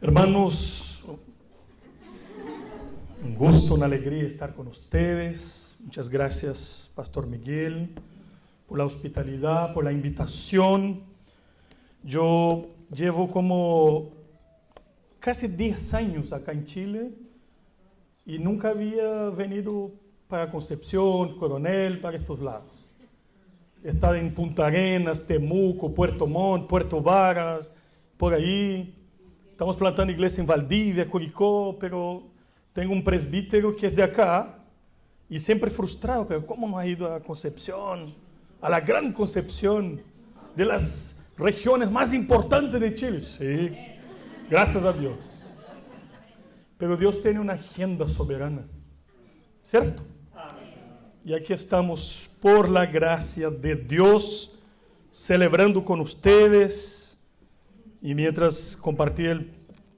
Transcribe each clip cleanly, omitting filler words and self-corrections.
Hermanos, un gusto, una alegría estar con ustedes. Muchas gracias, Pastor Miguel, por la hospitalidad, por la invitación. Yo llevo como casi 10 años acá en Chile y nunca había venido para Concepción, Coronel, para estos lados. He estado en Punta Arenas, Temuco, Puerto Montt, Puerto Varas, por ahí. Estamos plantando iglesia en Valdivia, Curicó, pero tengo un presbítero que es de acá y siempre frustrado, pero ¿cómo no ha ido a Concepción, a la Gran Concepción, de las regiones más importantes de Chile? Sí, gracias a Dios. Pero Dios tiene una agenda soberana, ¿cierto? Y aquí estamos por la gracia de Dios, celebrando con ustedes. Y mientras compartía el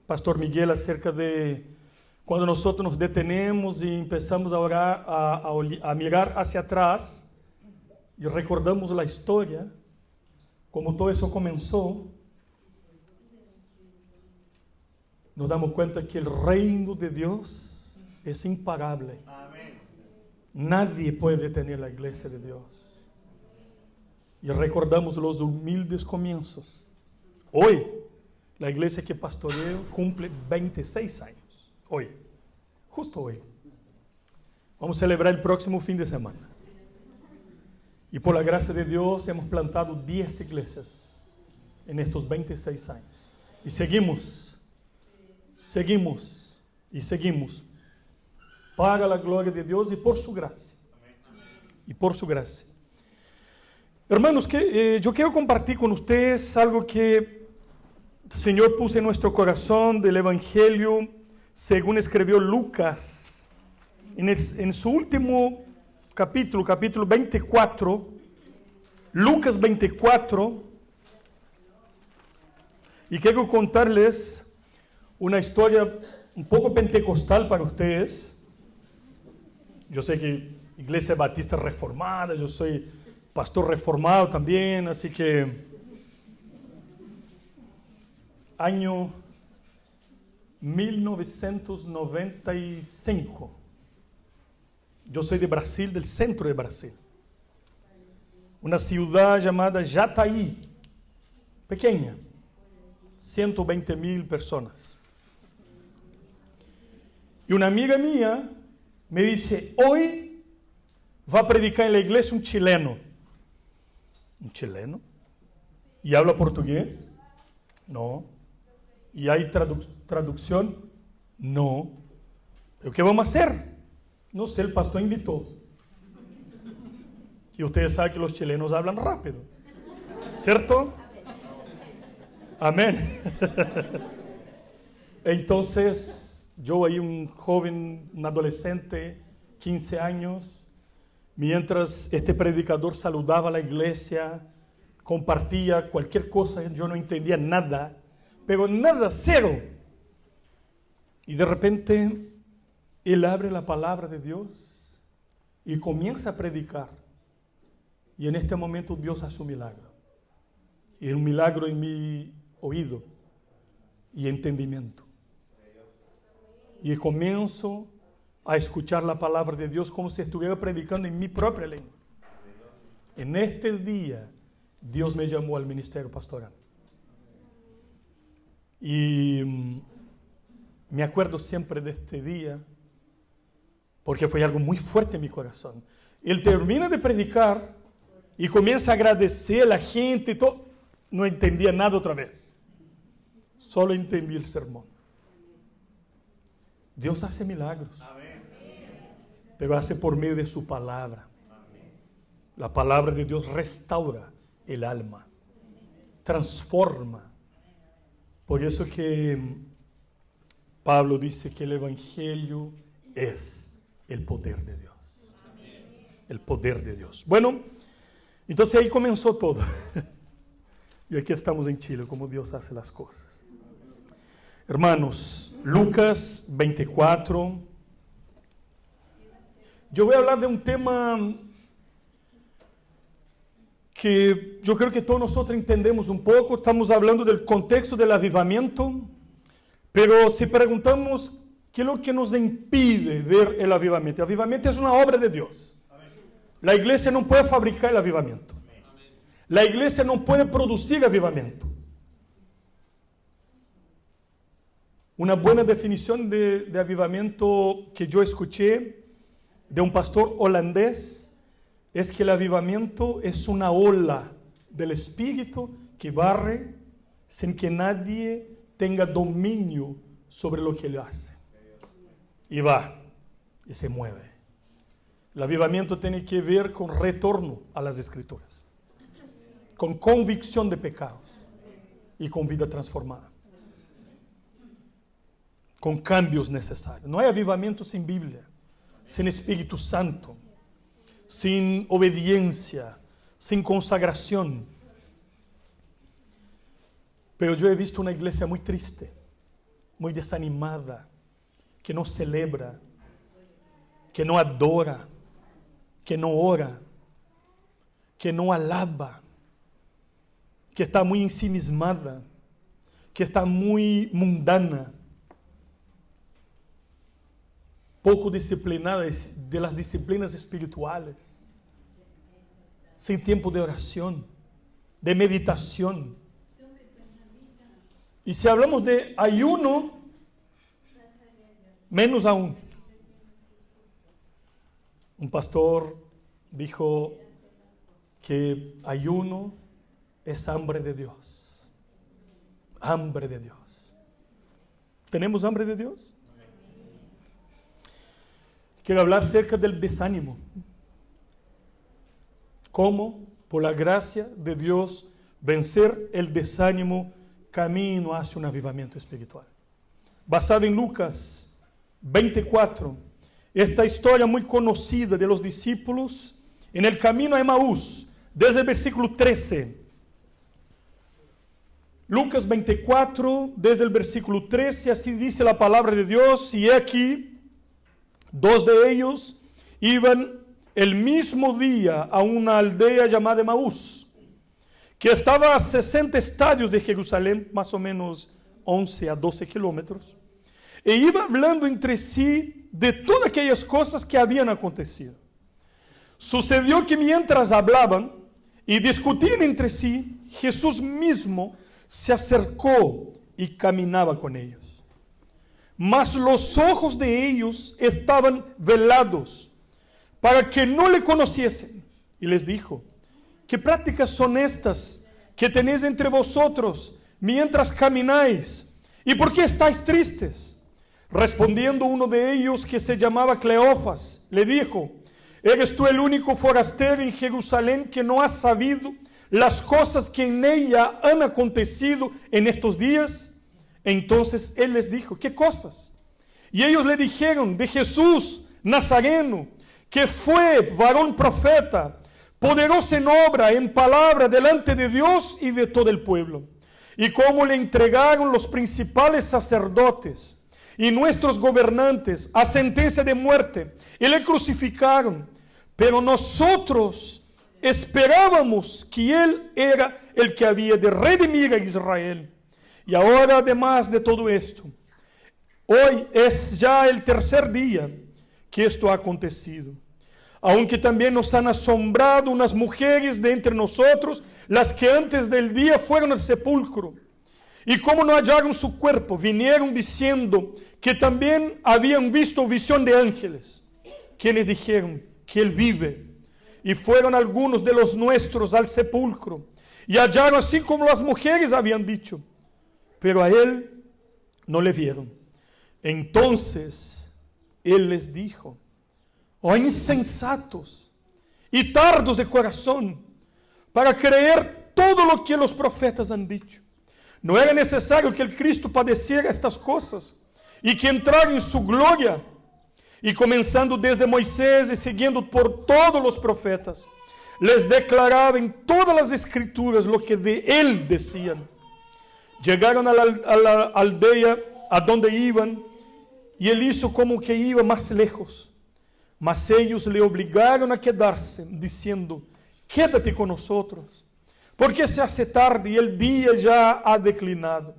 Pastor Miguel acerca de cuando nosotros nos detenemos y empezamos a orar, a mirar hacia atrás y recordamos la historia, como todo eso comenzó, nos damos cuenta que el reino de Dios es imparable. Amén. Nadie puede detener la iglesia de Dios. Y recordamos los humildes comienzos. Hoy, la iglesia que pastoreo cumple 26 años. Hoy, justo hoy. Vamos a celebrar el próximo fin de semana. Y por la gracia de Dios hemos plantado 10 iglesias en estos 26 años. Y seguimos y seguimos para la gloria de Dios y por su gracia. Y por su gracia. Hermanos, yo quiero compartir con ustedes algo que el Señor puso en nuestro corazón del Evangelio según escribió Lucas en su último capítulo 24, Lucas 24, y quiero contarles una historia un poco pentecostal para ustedes. Yo sé que Iglesia Batista Reformada, yo soy pastor reformado también, así que año 1995. Yo soy de Brasil, del centro de Brasil. Una ciudad llamada Jataí, pequeña, 120,000 personas. Y una amiga mía me dice, hoy va a predicar en la iglesia un chileno. ¿Un chileno? ¿Y habla portugués? No. ¿Y hay traducción? No. ¿Pero qué vamos a hacer? No sé, el pastor invitó. Y ustedes saben que los chilenos hablan rápido, ¿cierto? Amén. Entonces, yo ahí un joven, un adolescente, 15 años, mientras este predicador saludaba a la iglesia, compartía cualquier cosa, yo no entendía nada, pero nada, cero. Y de repente, él abre la palabra de Dios y comienza a predicar. Y en este momento Dios hace un milagro. Y un milagro en mi oído y entendimiento. Y comienzo a escuchar la palabra de Dios como si estuviera predicando en mi propia lengua. En este día, Dios me llamó al ministerio pastoral. Y me acuerdo siempre de este día, porque fue algo muy fuerte en mi corazón. Él termina de predicar y comienza a agradecer a la gente y todo. No entendía nada otra vez. Solo entendí el sermón. Dios hace milagros. Amén. Pero hace por medio de su palabra. Amén. La palabra de Dios restaura el alma. Transforma. Por eso que Pablo dice que el Evangelio es el poder de Dios. El poder de Dios. Bueno, entonces ahí comenzó todo. Y aquí estamos en Chile, como Dios hace las cosas. Hermanos, Lucas 24. Yo voy a hablar de un tema que yo creo que todos nosotros entendemos un poco. Estamos hablando del contexto del avivamiento, Pero si preguntamos qué es lo que nos impide ver el avivamiento es una obra de Dios. La iglesia no puede fabricar el avivamiento. La iglesia no puede producir avivamiento. Una buena definición de avivamiento que yo escuché de un pastor holandés es que el avivamiento es una ola del Espíritu que barre sin que nadie tenga dominio sobre lo que él hace. Y va, y se mueve. El avivamiento tiene que ver con retorno a las Escrituras, con convicción de pecados y con vida transformada, con cambios necesarios. No hay avivamiento sin Biblia, sin Espíritu Santo, sin obediencia, sin consagración. Pero yo he visto una iglesia muy triste, muy desanimada, que no celebra, que no adora, que no ora, que no alaba, que está muy ensimismada, que está muy mundana, poco disciplinada de las disciplinas espirituales, sin tiempo de oración, de meditación. Y si hablamos de ayuno, menos aún. Un pastor dijo que ayuno es hambre de Dios. Hambre de Dios. ¿Tenemos hambre de Dios? Quiero hablar acerca del desánimo. ¿Cómo? Por la gracia de Dios, vencer el desánimo camino hacia un avivamiento espiritual. Basado en Lucas 24, esta historia muy conocida de los discípulos en el camino a Emaús, desde el versículo 13. Lucas 24, desde el versículo 13, así dice la palabra de Dios, y aquí, dos de ellos iban el mismo día a una aldea llamada Emaús, que estaba a 60 estadios de Jerusalén, más o menos 11 a 12 kilómetros, e iba hablando entre sí de todas aquellas cosas que habían acontecido. Sucedió que mientras hablaban y discutían entre sí, Jesús mismo se acercó y caminaba con ellos. Mas los ojos de ellos estaban velados para que no le conociesen. Y les dijo: ¿qué prácticas son estas que tenéis entre vosotros mientras camináis? ¿Y por qué estáis tristes? Respondiendo uno de ellos, que se llamaba Cleofas, le dijo: ¿eres tú el único forastero en Jerusalén que no has sabido las cosas que en ella han acontecido en estos días? Entonces él les dijo: ¿qué cosas? Y ellos le dijeron: de Jesús Nazareno, que fue varón profeta, poderoso en obra, en palabra, delante de Dios y de todo el pueblo. Y cómo le entregaron los principales sacerdotes y nuestros gobernantes a sentencia de muerte, y le crucificaron. Pero nosotros esperábamos que él era el que había de redimir a Israel. Y ahora, además de todo esto, hoy es ya el tercer día que esto ha acontecido. Aunque también nos han asombrado unas mujeres de entre nosotros, las que antes del día fueron al sepulcro. Y como no hallaron su cuerpo, vinieron diciendo que también habían visto visión de ángeles, quienes dijeron que él vive. Y fueron algunos de los nuestros al sepulcro, y hallaron así como las mujeres habían dicho, pero a él no le vieron. Entonces él les dijo: oh insensatos y tardos de corazón, para creer todo lo que los profetas han dicho. ¿No era necesario que el Cristo padeciera estas cosas y que entrara en su gloria? Y comenzando desde Moisés y siguiendo por todos los profetas, les declaraba en todas las escrituras lo que de él decían. Llegaron a la aldea a donde iban, y él hizo como que iba más lejos. Mas ellos le obligaron a quedarse, diciendo: quédate con nosotros, porque se hace tarde y el día ya ha declinado.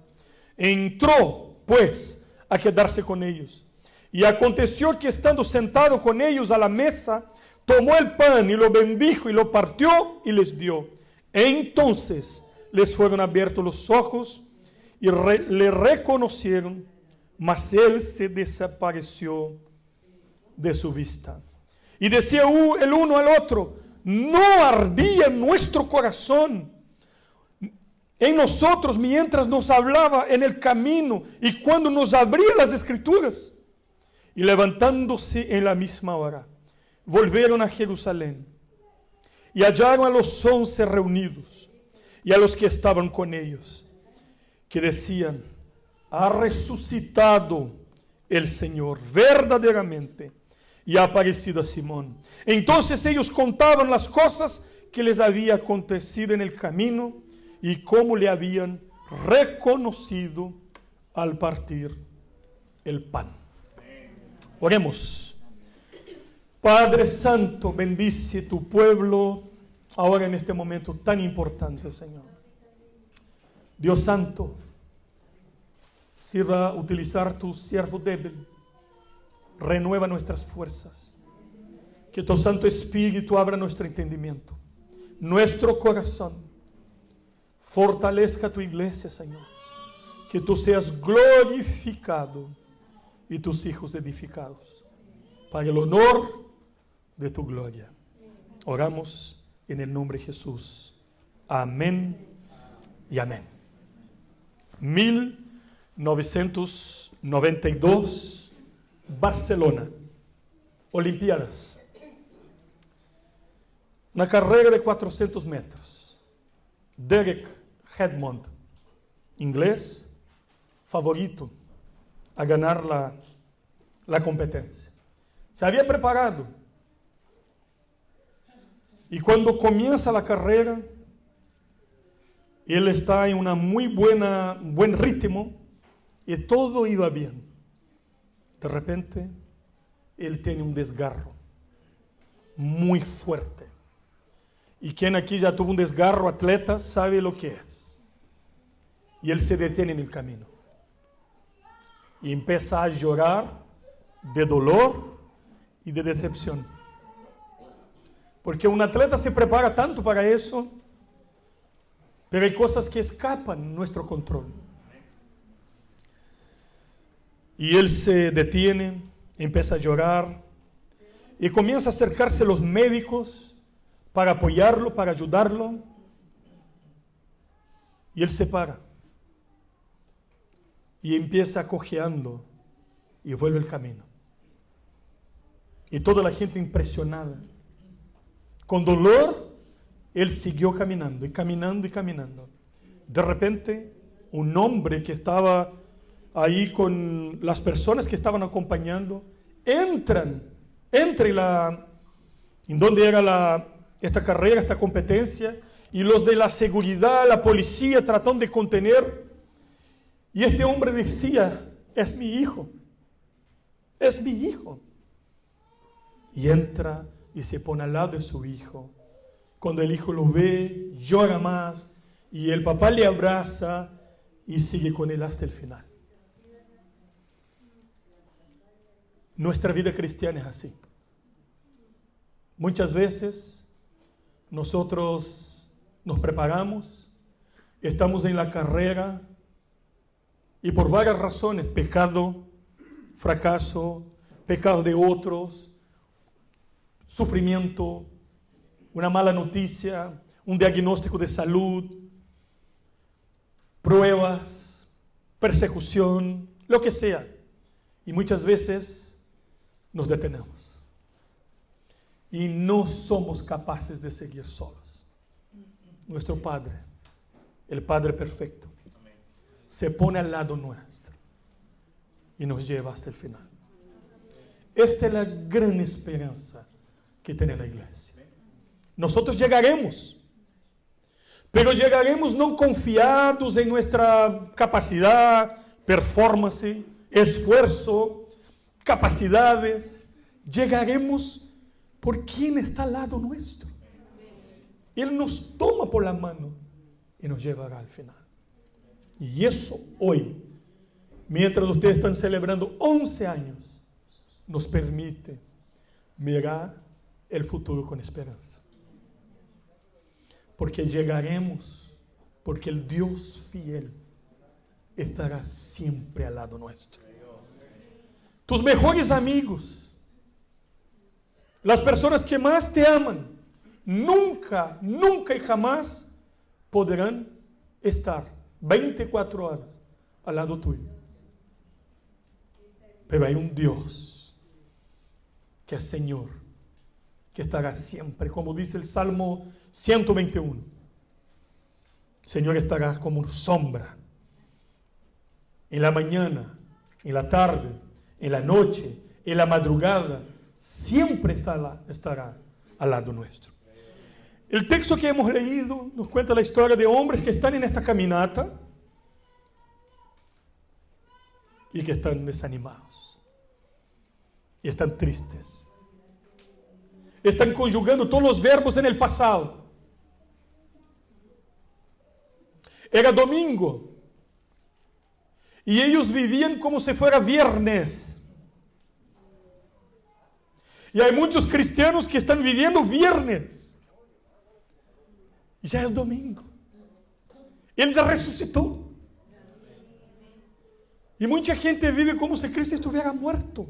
Entró pues, a quedarse con ellos. Y aconteció que estando sentado con ellos a la mesa, tomó el pan y lo bendijo y lo partió y les dio. Entonces les fueron abiertos los ojos y le reconocieron, mas él se desapareció de su vista. Y decía el uno al otro: ¿no ardía nuestro corazón en nosotros mientras nos hablaba en el camino y cuando nos abría las escrituras? Y levantándose en la misma hora, volvieron a Jerusalén y hallaron a los 11 reunidos y a los que estaban con ellos, que decían: ha resucitado el Señor verdaderamente y ha aparecido a Simón. Entonces ellos contaban las cosas que les había acontecido en el camino y cómo le habían reconocido al partir el pan. Oremos. Padre Santo, bendice tu pueblo ahora en este momento tan importante, Señor. Dios Santo, sirva a utilizar tu siervo débil. Renueva nuestras fuerzas. Que tu Santo Espíritu abra nuestro entendimiento, nuestro corazón. Fortalezca tu iglesia, Señor. Que tú seas glorificado y tus hijos edificados, para el honor de tu gloria. Oramos en el nombre de Jesús. Amén y amén. 1992, Barcelona, Olimpiadas. Una carrera de 400 metros. Derek Redmond, inglés, favorito a ganar la competencia. Se había preparado. Y cuando comienza la carrera, él está en buen ritmo y todo iba bien. De repente, él tiene un desgarro muy fuerte. Y quien aquí ya tuvo un desgarro, atleta, sabe lo que es. Y él se detiene en el camino. Y empieza a llorar de dolor y de decepción. Porque un atleta se prepara tanto para eso, pero hay cosas que escapan nuestro control. Y él se detiene, empieza a llorar y comienza a acercarse a los médicos para apoyarlo, para ayudarlo. Y él se para y empieza cojeando y vuelve el camino. Y toda la gente impresionada. Con dolor, él siguió caminando y caminando y caminando. De repente, un hombre que estaba ahí con las personas que estaban acompañando, entra en donde era esta carrera, esta competencia, y los de la seguridad, la policía, tratan de contener. Y este hombre decía: es mi hijo, es mi hijo. Y entra y se pone al lado de su hijo. Cuando el hijo lo ve, llora más, y el papá le abraza y sigue con él hasta el final. Nuestra vida cristiana es así. Muchas veces nosotros nos preparamos, estamos en la carrera y por varias razones, pecado, fracaso, pecado de otros, sufrimiento, una mala noticia, un diagnóstico de salud, pruebas, persecución, lo que sea. Y muchas veces nos detenemos. Y no somos capaces de seguir solos. Nuestro Padre, el Padre perfecto, se pone al lado nuestro y nos lleva hasta el final. Esta es la gran esperanza que tiene la iglesia. Nosotros llegaremos, pero llegaremos no confiados en nuestra capacidad, performance, esfuerzo, capacidades. Llegaremos por quien está al lado nuestro. Él nos toma por la mano y nos llevará al final. Y eso hoy mientras ustedes están celebrando 11 años, nos permite mirar el futuro con esperanza. Porque llegaremos, porque el Dios fiel estará siempre al lado nuestro. Tus mejores amigos, las personas que más te aman, nunca, nunca y jamás podrán estar 24 horas al lado tuyo. Pero hay un Dios que es Señor, que estará siempre, como dice el Salmo 121. El Señor estará como una sombra en la mañana, en la tarde, en la noche, en la madrugada, siempre estará al lado nuestro. El texto que hemos leído nos cuenta la historia de hombres que están en esta caminata y que están desanimados y están tristes. Están conjugando todos los verbos en el pasado. Era domingo y ellos vivían como si fuera viernes. Y hay muchos cristianos que están viviendo viernes. Y ya es domingo. Él ya resucitó. Y mucha gente vive como si Cristo estuviera muerto.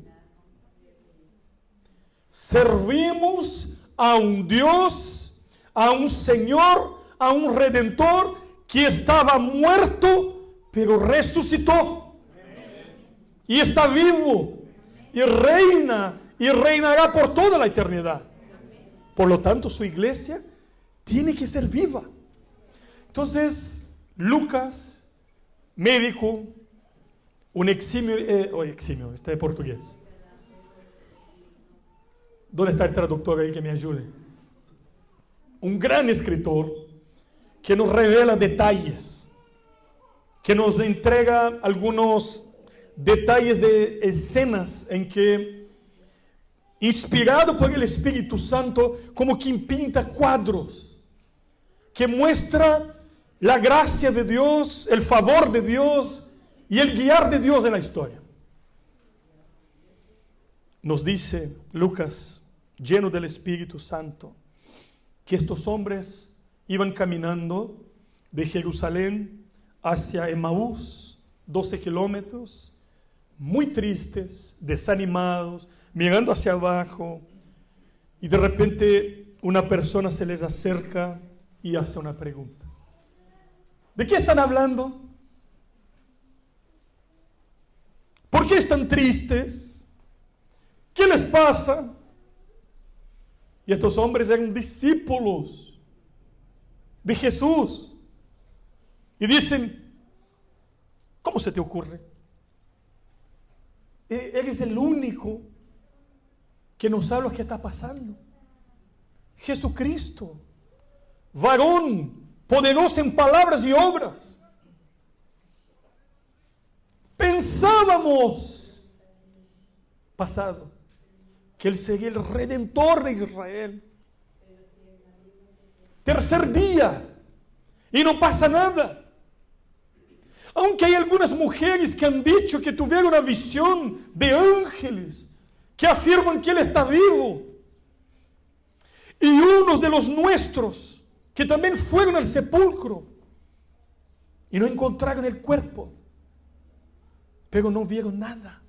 Servimos a un Dios, a un Señor, a un Redentor que estaba muerto, pero resucitó. Y está vivo. Y reina. Y reinará por toda la eternidad. Por lo tanto, su iglesia tiene que ser viva. Entonces, Lucas, médico, un eximio, este es portugués. ¿Dónde está el traductor ahí que me ayude? Un gran escritor que nos revela detalles, que nos entrega algunos detalles de escenas en que, inspirado por el Espíritu Santo, como quien pinta cuadros, que muestra la gracia de Dios, el favor de Dios y el guiar de Dios en la historia. Nos dice Lucas, lleno del Espíritu Santo, que estos hombres iban caminando de Jerusalén hacia Emaús, 12 kilómetros, muy tristes, desanimados, mirando hacia abajo, y de repente una persona se les acerca y hace una pregunta. ¿De qué están hablando? ¿Por qué están tristes? ¿Qué les pasa? Y estos hombres eran discípulos de Jesús. Y dicen, ¿cómo se te ocurre? Eres el único que no sabe lo que está pasando. Jesucristo, varón, poderoso en palabras y obras. Pensábamos, pasado, que Él sería el Redentor de Israel. Tercer día, y no pasa nada. Aunque hay algunas mujeres que han dicho que tuvieron una visión de ángeles que afirman que Él está vivo. Y unos de los nuestros que también fueron al sepulcro y no encontraron el cuerpo, pero no vieron nada.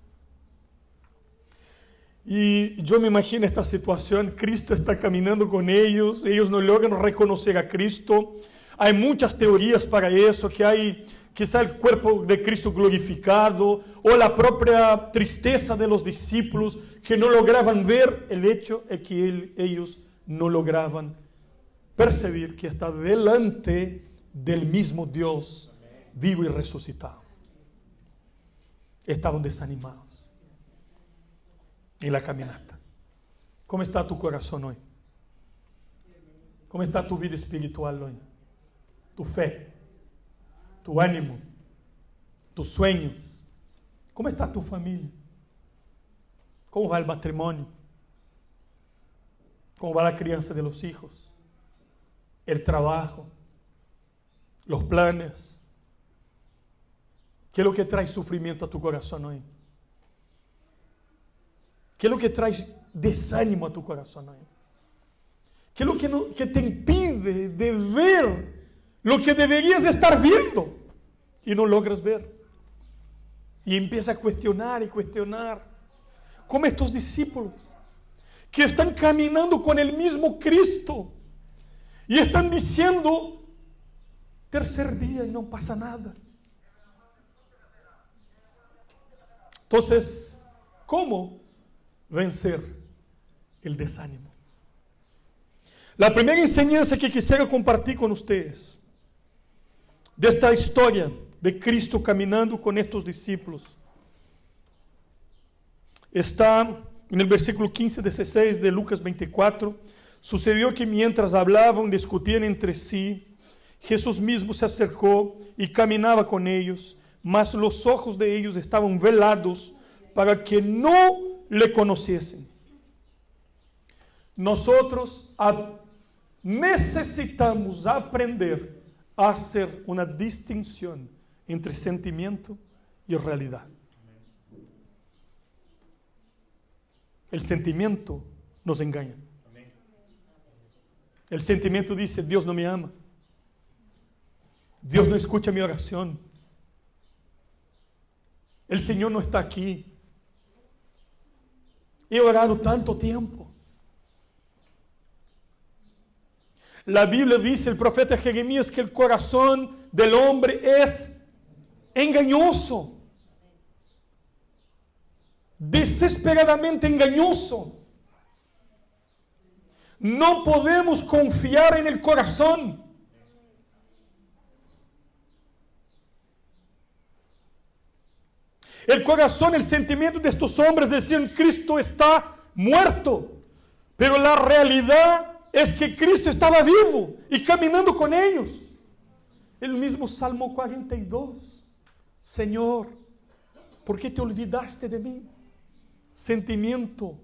Y yo me imagino esta situación, Cristo está caminando con ellos no logran reconocer a Cristo. Hay muchas teorías para eso, que hay quizá el cuerpo de Cristo glorificado, o la propia tristeza de los discípulos que no lograban ver. El hecho es que ellos no lograban percibir que está delante del mismo Dios vivo y resucitado. Estaban desanimados en la caminata. ¿Cómo está tu corazón hoy? ¿Cómo está tu vida espiritual hoy? Tu fe, tu ánimo, tus sueños. ¿Cómo está tu familia? ¿Cómo va el matrimonio? ¿Cómo va la crianza de los hijos? El trabajo, los planes. ¿Qué es lo que trae sufrimiento a tu corazón hoy? ¿Qué es lo que trae desánimo a tu corazón hoy? ¿Qué es lo que te impide de ver lo que deberías estar viendo y no logras ver? Y empieza a cuestionar y cuestionar, como estos discípulos que están caminando con el mismo Cristo y están diciendo, tercer día y no pasa nada. Entonces, ¿cómo vencer el desánimo? La primera enseñanza que quisiera compartir con ustedes de esta historia de Cristo caminando con estos discípulos está en el versículo 15-16 de Lucas 24. Sucedió que mientras hablaban, discutían entre sí, Jesús mismo se acercó y caminaba con ellos, mas los ojos de ellos estaban velados para que no le conociesen. Nosotros necesitamos aprender a hacer una distinción entre sentimiento y realidad. El sentimiento nos engaña. El sentimiento dice, Dios no me ama. Dios no escucha mi oración. El Señor no está aquí. He orado tanto tiempo. La Biblia dice, el profeta Jeremías, que el corazón del hombre es engañoso. Desesperadamente engañoso. No podemos confiar en el corazón. El corazón, el sentimiento de estos hombres decían, Cristo está muerto. Pero la realidad es que Cristo estaba vivo y caminando con ellos. El mismo Salmo 42. Señor, ¿por qué te olvidaste de mí? Sentimiento.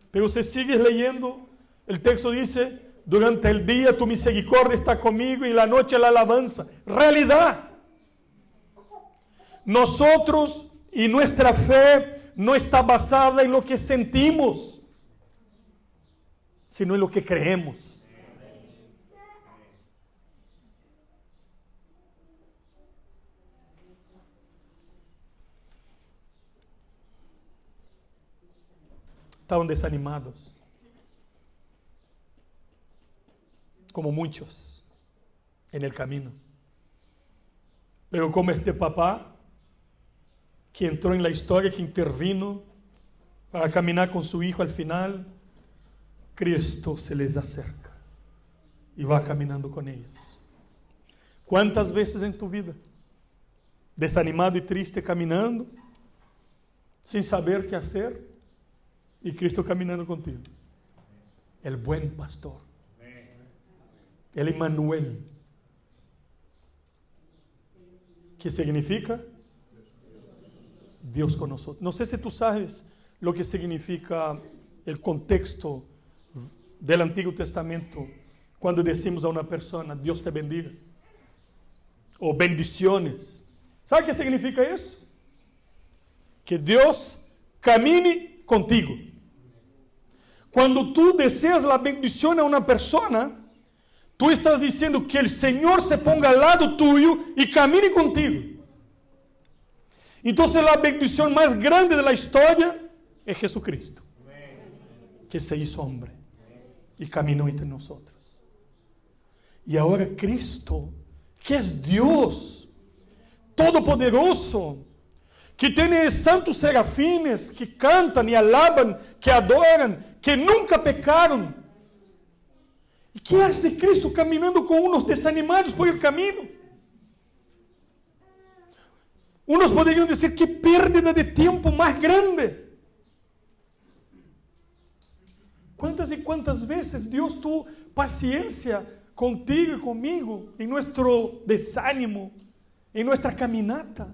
Pero si sigues leyendo, el texto dice, durante el día tu misericordia está conmigo y la noche la alabanza. Realidad. Nosotros y nuestra fe no está basada en lo que sentimos, sino en lo que creemos. Estaban desanimados, como muchos en el camino. Pero como este papá que entró en la historia, que intervino para caminar con su hijo al final, Cristo se les acerca y va caminando con ellos. ¿Cuántas veces en tu vida, desanimado y triste, caminando, sin saber qué hacer, y Cristo caminando contigo? El buen pastor, el Emmanuel, que significa Dios con nosotros. No sé si tú sabes lo que significa el contexto del Antiguo Testamento cuando decimos a una persona, Dios te bendiga, o bendiciones. ¿Sabe qué significa eso? Que Dios camine contigo. Cuando tú deseas la bendición a una persona, tú estás diciendo que el Señor se ponga al lado tuyo y camine contigo. Entonces la bendición más grande de la historia es Jesucristo, que se hizo hombre y caminó entre nosotros. Y ahora Cristo, que es Dios todopoderoso, que tiene santos serafines que cantan y alaban, que adoran, que nunca pecaron. ¿Y qué hace Cristo caminando con unos desanimados por el camino? Unos podrían decir, qué pérdida de tiempo más grande. ¿Cuántas y cuántas veces Dios tuvo paciencia contigo y conmigo en nuestro desánimo, en nuestra caminata?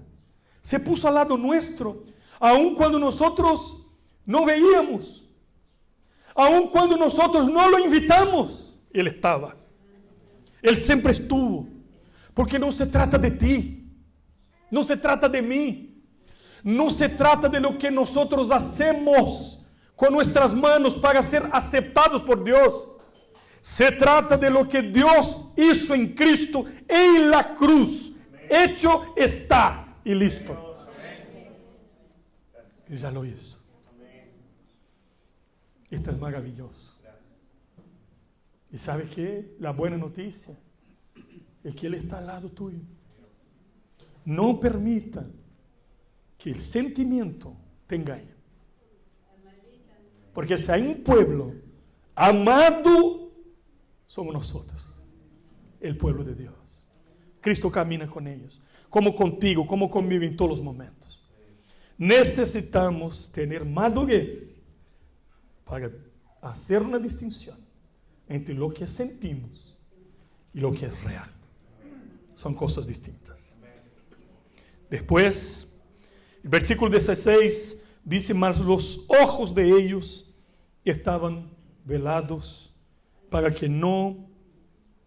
Se puso al lado nuestro, aun cuando nosotros no veíamos, aun cuando nosotros no lo invitamos, Él estaba. Él siempre estuvo, porque no se trata de ti. No se trata de mí. No se trata de lo que nosotros hacemos con nuestras manos para ser aceptados por Dios. Se trata de lo que Dios hizo en Cristo en la cruz. Hecho está y listo. Y ya lo hizo. Esto es maravilloso. ¿Y sabe qué? La buena noticia es que Él está al lado tuyo. No permita que el sentimiento te engañe. Porque si hay un pueblo amado, somos nosotros, el pueblo de Dios. Cristo camina con ellos, como contigo, como conmigo en todos los momentos. Necesitamos tener madurez para hacer una distinción entre lo que sentimos y lo que es real. Son cosas distintas. Después, el versículo 16 dice: mas los ojos de ellos estaban velados para que no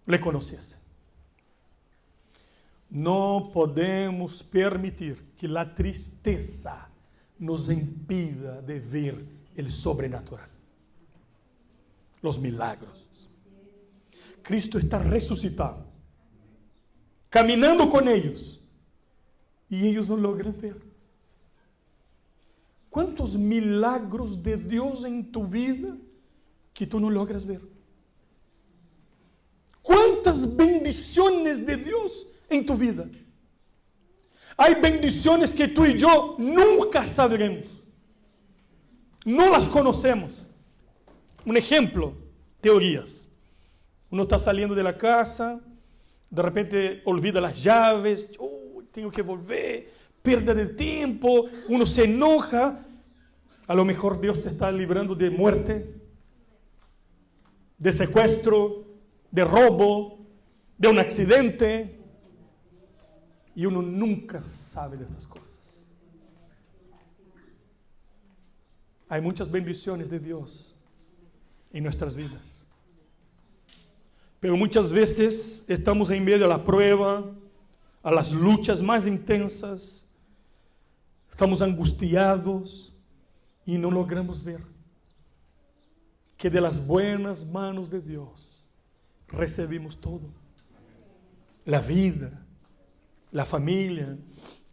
le conociesen. No podemos permitir que la tristeza nos impida de ver el sobrenatural, los milagros. Cristo está resucitado, caminando con ellos, y ellos no logran ver. ¿Cuántos milagros de Dios en tu vida que tú no logras ver? ¿Cuántas bendiciones de Dios en tu vida? Hay bendiciones que tú y yo nunca sabremos. No las conocemos. Un ejemplo, teorías. Uno está saliendo de la casa, de repente olvida las llaves, tengo que volver, pérdida de tiempo, uno se enoja. A lo mejor Dios te está librando de muerte, de secuestro, de robo, de un accidente. Y uno nunca sabe de estas cosas. Hay muchas bendiciones de Dios en nuestras vidas. Pero muchas veces estamos en medio de la prueba, a las luchas más intensas. Estamos angustiados y no logramos ver que de las buenas manos de Dios recibimos todo. La vida, la familia,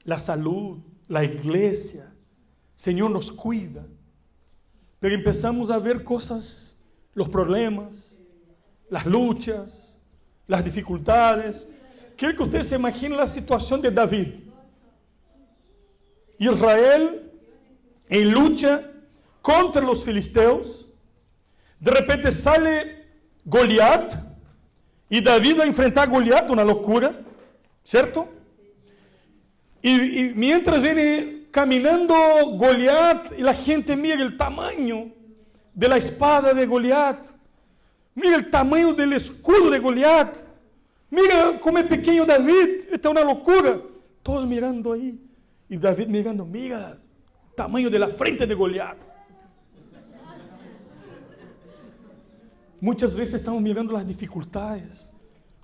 la salud, la iglesia. Señor nos cuida. Pero empezamos a ver cosas, los problemas, las luchas, las dificultades. Quiero que ustedes se imaginen la situación de David. Israel en lucha contra los filisteos. De repente sale Goliat y David va a enfrentar a Goliat, una locura, ¿cierto? Y mientras viene caminando Goliat y la gente mira el tamaño de la espada de Goliat, mira el tamaño del escudo de Goliat, mira cómo es pequeño David, esta es una locura. Todos mirando ahí y David mirando, mira el tamaño de la frente de Goliat. Muchas veces estamos mirando las dificultades,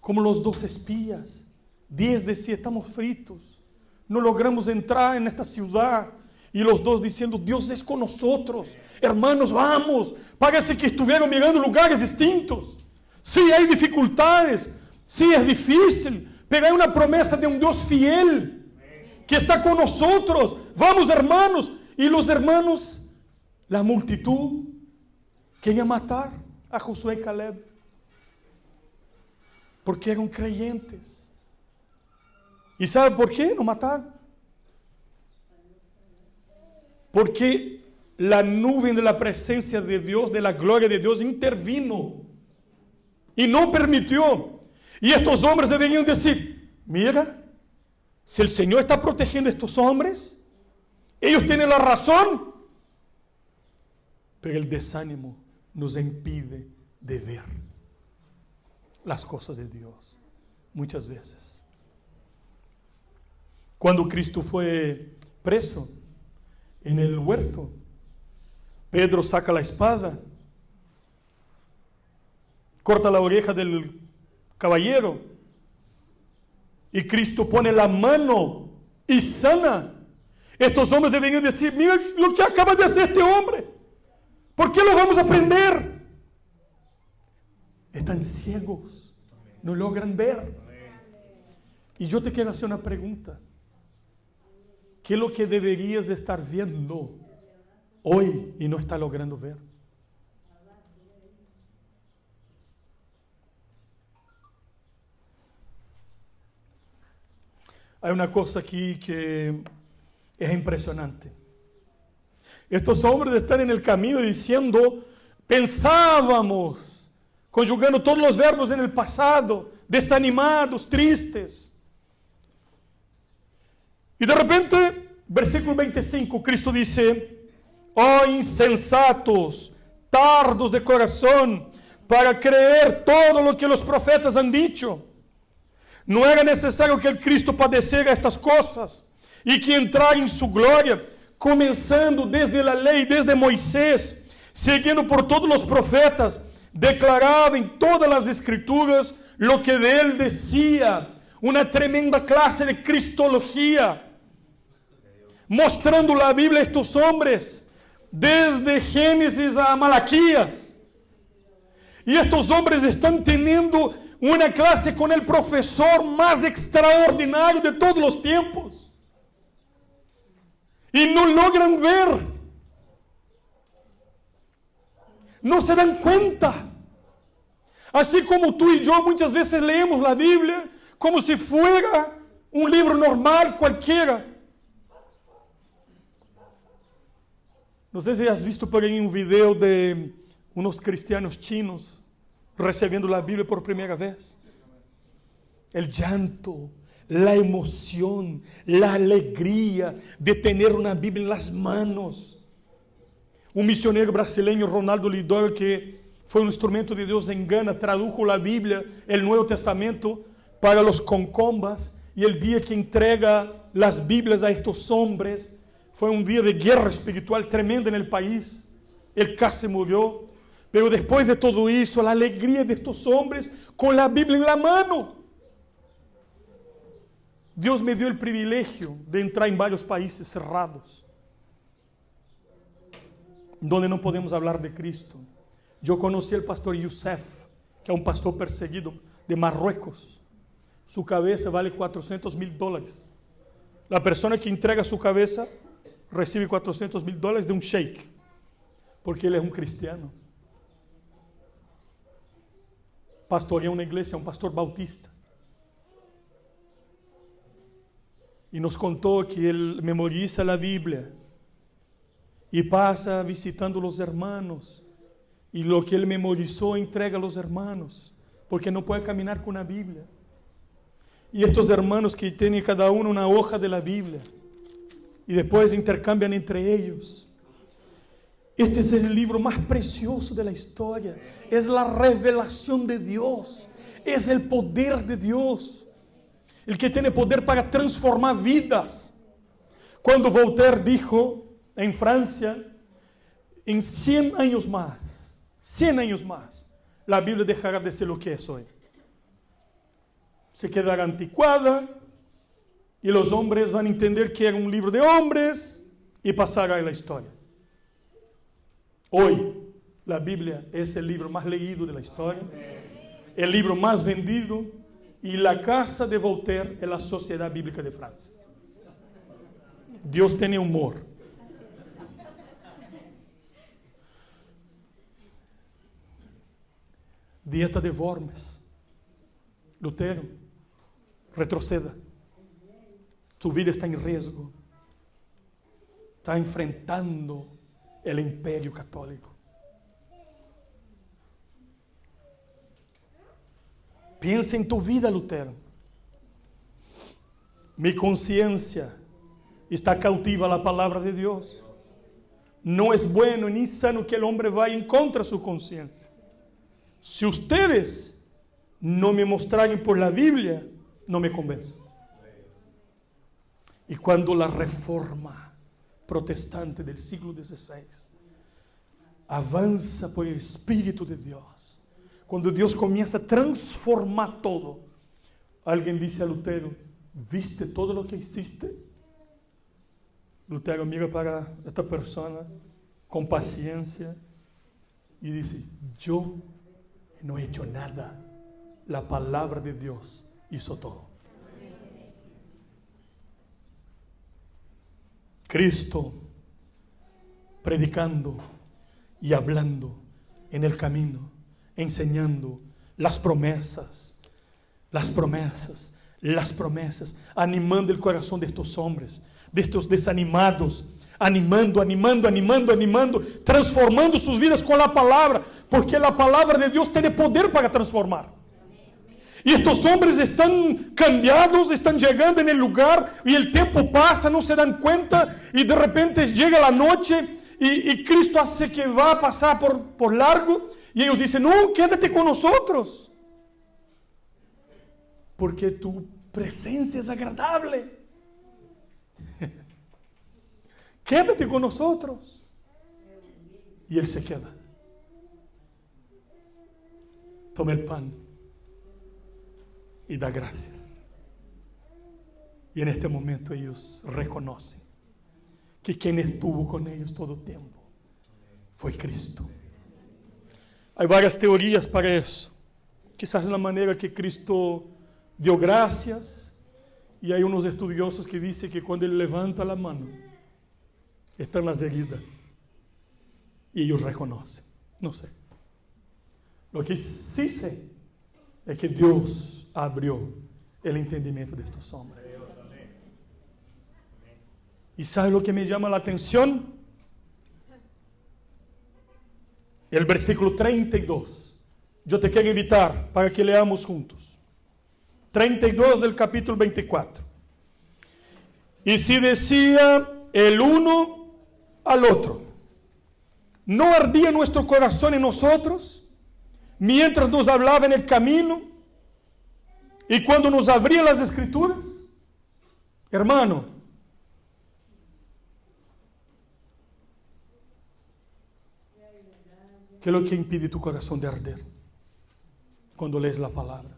como los 2 espías. 10 decían, estamos fritos. No logramos entrar en esta ciudad. Y los 2 diciendo, Dios es con nosotros. Hermanos, vamos. Parece que estuvieron mirando lugares distintos. Sí, hay dificultades. Sí, es difícil. Pero hay una promesa de un Dios fiel que está con nosotros. Vamos, hermanos. Y los hermanos, la multitud, querían matar a Josué y Caleb. Porque eran creyentes. ¿Y sabe por qué no mataron? Porque la nube de la presencia de Dios, de la gloria de Dios, intervino y no permitió. Y estos hombres deberían decir, mira, si el Señor está protegiendo a estos hombres, ellos tienen la razón. Pero el desánimo nos impide de ver las cosas de Dios muchas veces. Cuando Cristo fue preso en el huerto, Pedro saca la espada, corta la oreja del caballero y Cristo pone la mano y sana. Estos hombres deberían decir, mira lo que acaba de hacer este hombre. ¿Por qué lo vamos a prender? Están ciegos, no logran ver. Y yo te quiero hacer una pregunta. ¿Qué es lo que deberías estar viendo hoy y no está logrando ver? Hay una cosa aquí que es impresionante. Estos hombres están en el camino diciendo, pensábamos, conjugando todos los verbos en el pasado, desanimados, tristes. Y de repente, versículo 25, Cristo dice, oh insensatos, tardos de corazón, para creer todo lo que los profetas han dicho. No era necesario que el Cristo padeciera estas cosas y que entrara en su gloria, comenzando desde la ley, desde Moisés, siguiendo por todos los profetas, declaraba en todas las escrituras lo que de él decía, una tremenda clase de cristología, mostrando la Biblia a estos hombres, desde Génesis a Malaquías. Y estos hombres están teniendo una clase con el profesor más extraordinario de todos los tiempos. Y no logran ver. No se dan cuenta. Así como tú y yo muchas veces leemos la Biblia como si fuera un libro normal cualquiera. No sé si has visto por ahí un video de unos cristianos chinos recibiendo la Biblia por primera vez. El llanto, la emoción, la alegría de tener una Biblia en las manos. Un misionero brasileño, Ronaldo Lidor, que fue un instrumento de Dios en Ghana, tradujo la Biblia, el Nuevo Testamento, para los concombas, y el día que entrega las Biblias a estos hombres, fue un día de guerra espiritual tremenda en el país. Él casi murió. Pero después de todo eso, la alegría de estos hombres con la Biblia en la mano. Dios me dio el privilegio de entrar en varios países cerrados, donde no podemos hablar de Cristo. Yo conocí al pastor Youssef, que es un pastor perseguido de Marruecos. Su cabeza vale $400,000. La persona que entrega su cabeza recibe $400,000 de un sheik, porque él es un cristiano. Pastorea una iglesia, un pastor bautista. Y nos contó que él memoriza la Biblia y pasa visitando los hermanos. Y lo que él memorizó entrega a los hermanos, porque no puede caminar con la Biblia. Y estos hermanos que tienen cada uno una hoja de la Biblia y después intercambian entre ellos. Este es el libro más precioso de la historia. Es la revelación de Dios. Es el poder de Dios. El que tiene poder para transformar vidas. Cuando Voltaire dijo en Francia, en 100 años más, la Biblia dejará de ser lo que es hoy. Se quedará anticuada y los hombres van a entender que era un libro de hombres y pasará a la historia. Hoy, la Biblia es el libro más leído de la historia, el libro más vendido, y la casa de Voltaire es la Sociedad Bíblica de Francia. Dios tiene humor. Dieta de Worms. Lutero, retroceda. Su vida está en riesgo. Está enfrentando el imperio católico. Piensa en tu vida, Lutero. Mi conciencia está cautiva a la palabra de Dios. No es bueno ni sano que el hombre vaya en contra de su conciencia. Si ustedes no me mostraren por la Biblia, no me convencen. Y cuando la reforma protestante del siglo XVI avanza por el Espíritu de Dios, cuando Dios comienza a transformar todo, alguien dice a Lutero, ¿viste todo lo que hiciste? Lutero mira para esta persona con paciencia y dice, yo no he hecho nada. La palabra de Dios hizo todo. Cristo predicando y hablando en el camino, enseñando las promesas, animando el corazón de estos hombres, de estos desanimados, animando, transformando sus vidas con la palabra, porque la palabra de Dios tiene poder para transformar. Y estos hombres están cambiados, están llegando en el lugar y el tiempo pasa, no se dan cuenta y de repente llega la noche y Cristo hace que va a pasar por largo y ellos dicen, no, quédate con nosotros, porque tu presencia es agradable. Quédate con nosotros. Y Él se queda. Toma el pan y da gracias. Y en este momento ellos reconocen que quien estuvo con ellos todo el tiempo fue Cristo. Hay varias teorías para eso. Quizás la manera que Cristo dio gracias. Y hay unos estudiosos que dicen que cuando Él levanta la mano, están las heridas. Y ellos reconocen. No sé. Lo que sí sé es que Dios abrió el entendimiento de estos hombres. ¿Y sabe lo que me llama la atención? El versículo 32. Yo te quiero invitar para que leamos juntos. 32 del capítulo 24. Y si decía el uno al otro, ¿no ardía nuestro corazón en nosotros mientras nos hablaba en el camino y cuando nos abría las escrituras? Hermano, ¿qué es lo que impide tu corazón de arder cuando lees la palabra?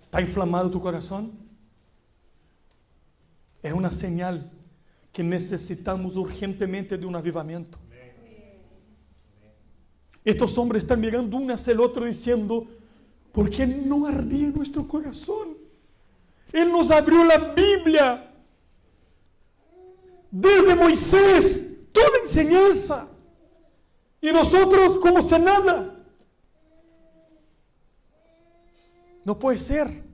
¿Está inflamado tu corazón? Es una señal que necesitamos urgentemente de un avivamiento. Estos hombres están mirando uno hacia el otro diciendo, ¿por qué no ardía nuestro corazón? Él nos abrió la Biblia. Desde Moisés, toda enseñanza. Y nosotros como si nada. No puede ser.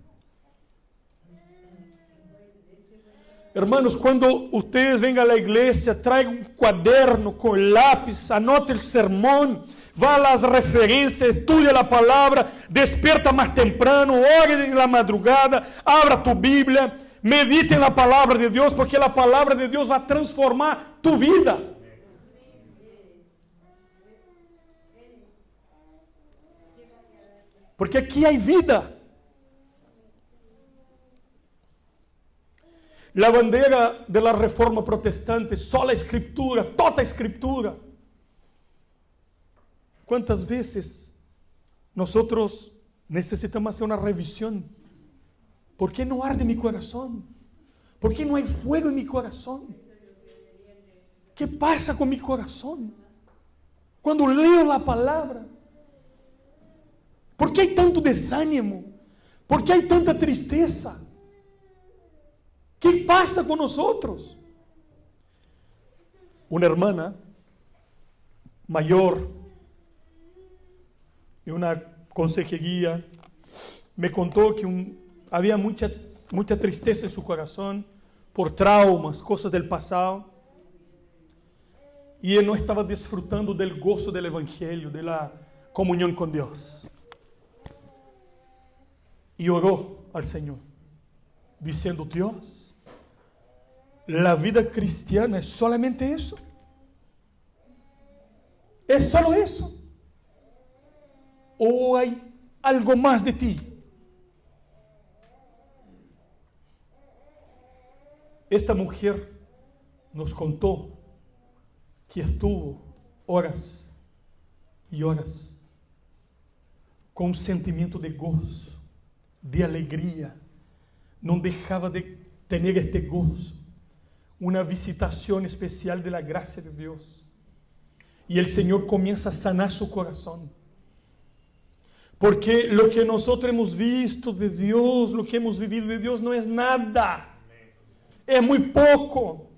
Hermanos, cuando ustedes vengan a la iglesia, traigan un cuaderno con lápiz, anote el sermón, va a las referencias, estudia la palabra, despierta más temprano, ore en la madrugada, abra tu Biblia, medite en la palabra de Dios, porque la palabra de Dios va a transformar tu vida. Porque aquí hay vida. La bandera de la reforma protestante, sola escritura, toda escritura. ¿Cuántas veces nosotros necesitamos hacer una revisión? ¿Por qué no arde mi corazón? ¿Por qué no hay fuego en mi corazón? ¿Qué pasa con mi corazón? Cuando leo la palabra. ¿Por qué hay tanto desánimo? ¿Por qué hay tanta tristeza? ¿Qué pasa con nosotros? Una hermana mayor de una consejería me contó que había mucha tristeza en su corazón por traumas, cosas del pasado. Y él no estaba disfrutando del gozo del Evangelio, de la comunión con Dios. Y oró al Señor, diciendo, Dios, la vida cristiana es solamente eso. ¿Es solo eso? ¿O hay algo más de ti? Esta mujer nos contó que estuvo horas y horas con un sentimiento de gozo, de alegría. No dejaba de tener este gozo una visitación especial de la gracia de Dios. Y el Señor comienza a sanar su corazón. Porque lo que nosotros hemos visto de Dios, lo que hemos vivido de Dios no es nada. Es muy poco.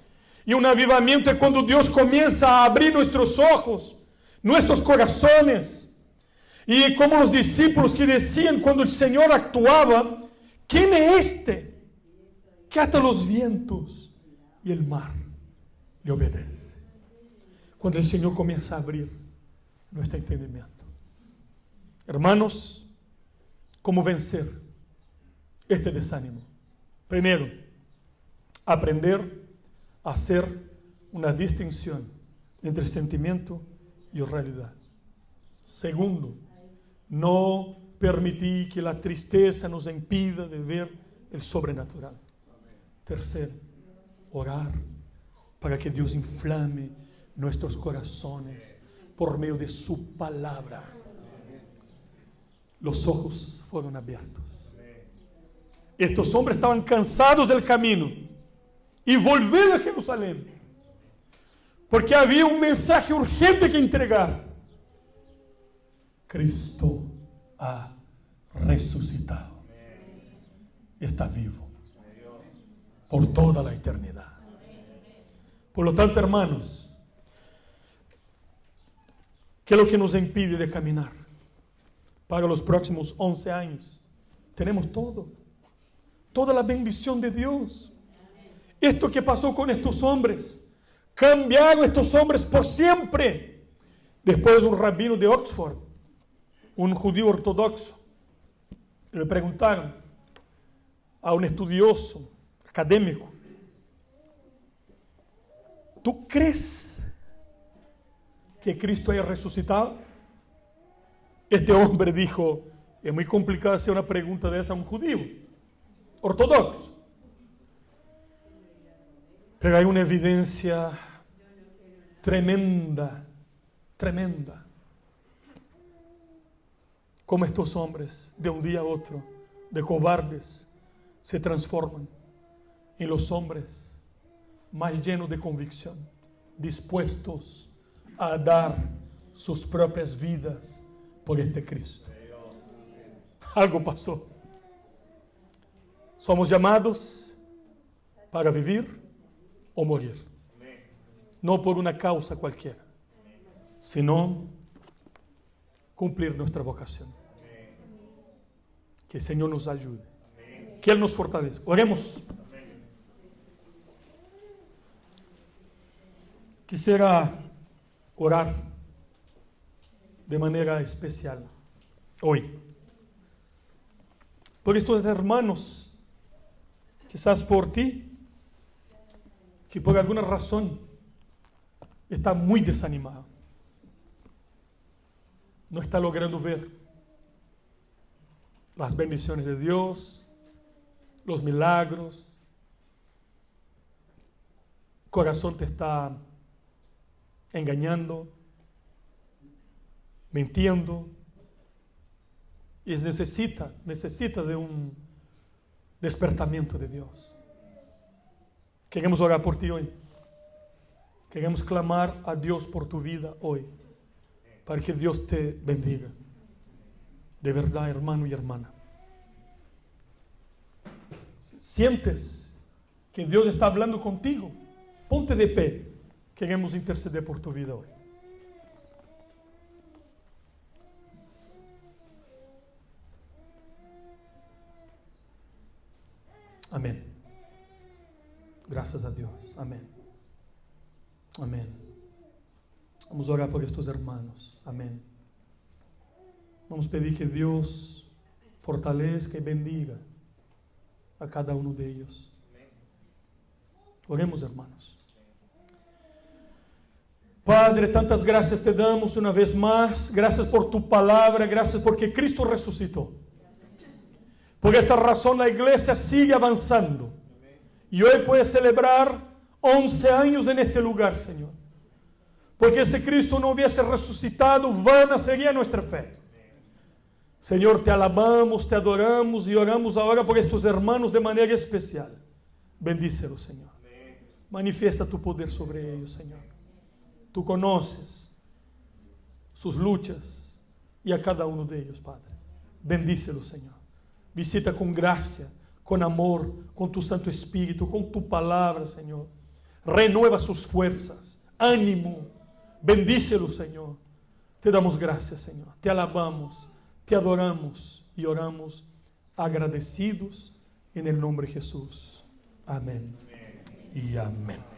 Y un avivamiento es cuando Dios comienza a abrir nuestros ojos, nuestros corazones. Y como los discípulos que decían cuando el Señor actuaba, ¿quién es este que hasta los vientos y el mar le obedece? Cuando el Señor comienza a abrir nuestro entendimiento. Hermanos, ¿cómo vencer este desánimo? Primero, aprender a hacer una distinción entre sentimiento y realidad. Segundo, no permitir que la tristeza nos impida de ver el sobrenatural. Tercero, orar para que Dios inflame nuestros corazones por medio de su palabra. Los ojos fueron abiertos. Estos hombres estaban cansados del camino y volver a Jerusalén, porque había un mensaje urgente que entregar. Cristo ha resucitado. Está vivo por toda la eternidad. Por lo tanto, hermanos, ¿qué es lo que nos impide de caminar para los próximos 11 años? Tenemos todo. Toda la bendición de Dios. Esto que pasó con estos hombres, cambiaron estos hombres por siempre. Después un rabino de Oxford, un judío ortodoxo, le preguntaron a un estudioso, académico: ¿tú crees que Cristo haya resucitado? Este hombre dijo: es muy complicado hacer una pregunta de esa a un judío ortodoxo. Pero hay una evidencia tremenda, tremenda. Como estos hombres, de un día a otro, de cobardes, se transforman en los hombres más llenos de convicción, dispuestos a dar sus propias vidas por este Cristo. Algo pasó. Somos llamados para vivir o morir. No por una causa cualquiera, sino cumplir nuestra vocación. Que el Señor nos ayude. Que Él nos fortalezca. Oremos. Quisiera orar de manera especial hoy por estos hermanos, quizás por ti, que por alguna razón está muy desanimado, no está logrando ver las bendiciones de Dios, los milagros. El corazón te está engañando, mintiendo, y necesita de un despertamiento de Dios. Queremos orar por ti hoy. Queremos clamar a Dios por tu vida hoy, para que Dios te bendiga. De verdad, hermano y hermana. ¿Sientes que Dios está hablando contigo? Ponte de pie. Queremos interceder por tu vida hoy. Amén. Gracias a Dios. Amén. Amén. Vamos a orar por estos hermanos. Amén. Vamos a pedir que Dios fortalezca y bendiga a cada uno de ellos. Oremos, hermanos. Padre, tantas gracias te damos una vez más. Gracias por tu palabra. Gracias porque Cristo resucitó. Por esta razón la iglesia sigue avanzando. Y hoy puede celebrar 11 años en este lugar, Señor. Porque si Cristo no hubiese resucitado, vana sería nuestra fe. Señor, te alabamos, te adoramos y oramos ahora por estos hermanos de manera especial. Bendícelos, Señor. Manifiesta tu poder sobre ellos, Señor. Tú conoces sus luchas y a cada uno de ellos, Padre. Bendícelos, Señor. Visita con gracia, con amor, con tu Santo Espíritu, con tu palabra, Señor. Renueva sus fuerzas, ánimo. Bendícelos, Señor. Te damos gracias, Señor. Te alabamos, te adoramos y oramos agradecidos en el nombre de Jesús. Amén y amén.